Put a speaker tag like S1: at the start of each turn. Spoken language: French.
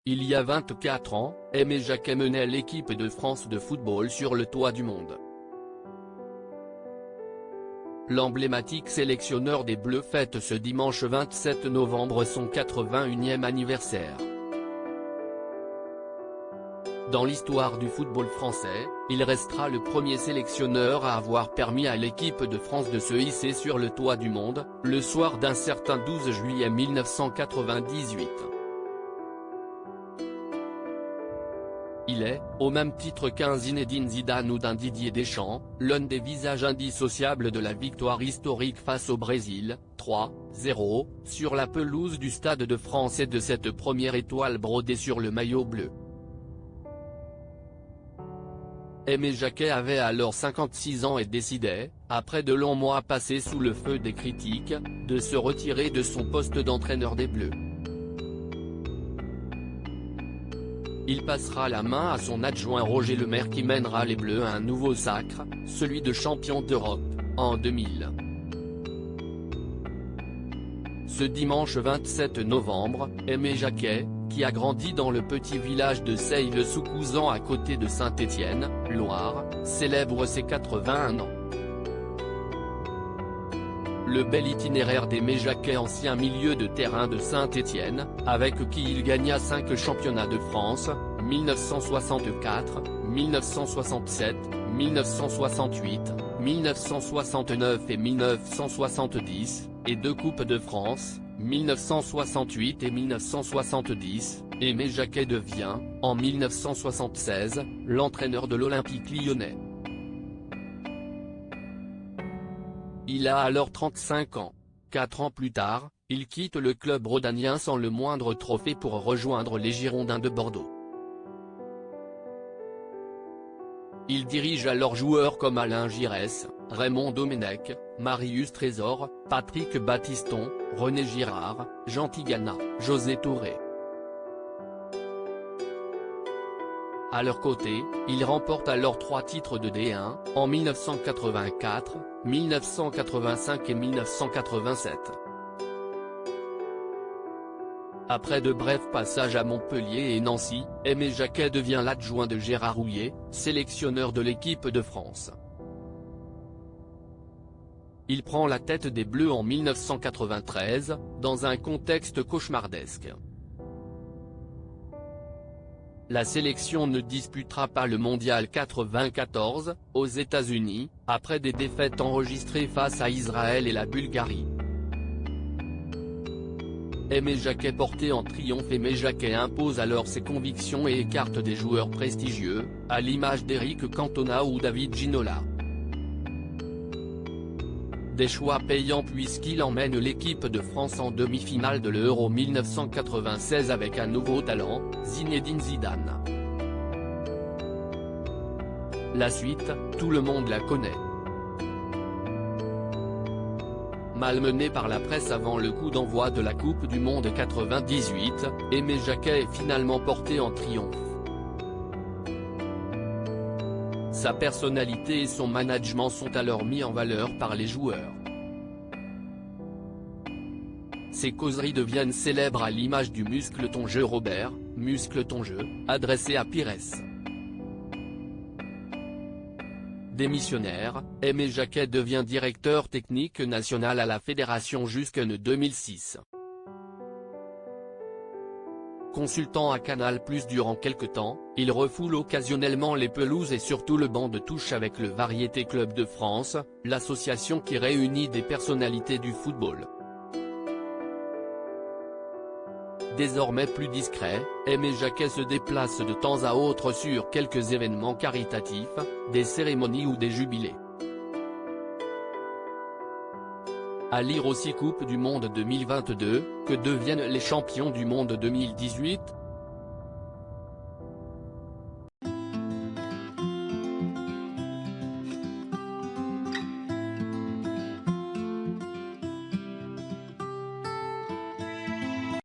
S1: il y a 24 ans, Aimé Jacquet menait l'équipe de France de football sur le toit du monde. L'emblématique sélectionneur des Bleus fête ce dimanche 27 novembre son 81e anniversaire. Dans l'histoire du football français, il restera le premier sélectionneur à avoir permis à l'équipe de France de se hisser sur le toit du monde, le soir d'un certain 12 juillet 1998. Il est, au même titre qu'un Zinedine Zidane ou d'un Didier Deschamps, l'un des visages indissociables de la victoire historique face au Brésil, 3-0, sur la pelouse du Stade de France et de cette première étoile brodée sur le maillot bleu. Aimé Jacquet avait alors 56 ans et décidait, après de longs mois passés sous le feu des critiques, de se retirer de son poste d'entraîneur des Bleus. Il passera la main à son adjoint Roger Lemaire qui mènera les Bleus à un nouveau sacre, celui de champion d'Europe, en 2000. Ce dimanche 27 novembre, Aimé Jacquet, qui a grandi dans le petit village de Seille-le-Soucouzan à côté de Saint-Étienne, Loire, célèbre ses 81 ans. Le bel itinéraire d'Aimé Jacquet, ancien milieu de terrain de Saint-Étienne, avec qui il gagna 5 championnats de France, 1964, 1967, 1968, 1969 et 1970, et 2 Coupes de France, 1968 et 1970, Aimé Jacquet devient, en 1976, l'entraîneur de l'Olympique lyonnais. Il a alors 35 ans. 4 ans plus tard, il quitte le club rhodanien sans le moindre trophée pour rejoindre les Girondins de Bordeaux. Il dirige alors joueurs comme Alain Giresse, Raymond Domenech, Marius Trésor, Patrick Battiston, René Girard, Jean Tigana, José Touré. À leur côté, il remporte alors 3 titres de D1, en 1984, 1985 et 1987. Après de brefs passages à Montpellier et Nancy, Aimé Jacquet devient l'adjoint de Gérard Houllier, sélectionneur de l'équipe de France. Il prend la tête des Bleus en 1993, dans un contexte cauchemardesque. La sélection ne disputera pas le mondial 94, aux États-Unis, après des défaites enregistrées face à Israël et la Bulgarie. Aimé Jacquet porté en triomphe. Aimé Jacquet impose alors ses convictions et écarte des joueurs prestigieux, à l'image d'Éric Cantona ou David Ginola. Des choix payants puisqu'il emmène l'équipe de France en demi-finale de l'Euro 1996 avec un nouveau talent, Zinedine Zidane. La suite, tout le monde la connaît. Malmené par la presse avant le coup d'envoi de la Coupe du Monde 98, Aimé Jacquet est finalement porté en triomphe. Sa personnalité et son management sont alors mis en valeur par les joueurs. Ses causeries deviennent célèbres à l'image du muscle ton jeu Robert, muscle ton jeu, adressé à Pires. Démissionnaire, Aimé Jacquet devient directeur technique national à la fédération jusqu'en 2006. Consultant à Canal+ durant quelque temps, il refoule occasionnellement les pelouses et surtout le banc de touche avec le Variété Club de France, l'association qui réunit des personnalités du football. Désormais plus discret, Aimé Jacquet se déplace de temps à autre sur quelques événements caritatifs, des cérémonies ou des jubilés. À lire aussi Coupe du Monde 2022, que deviennent les champions du monde 2018,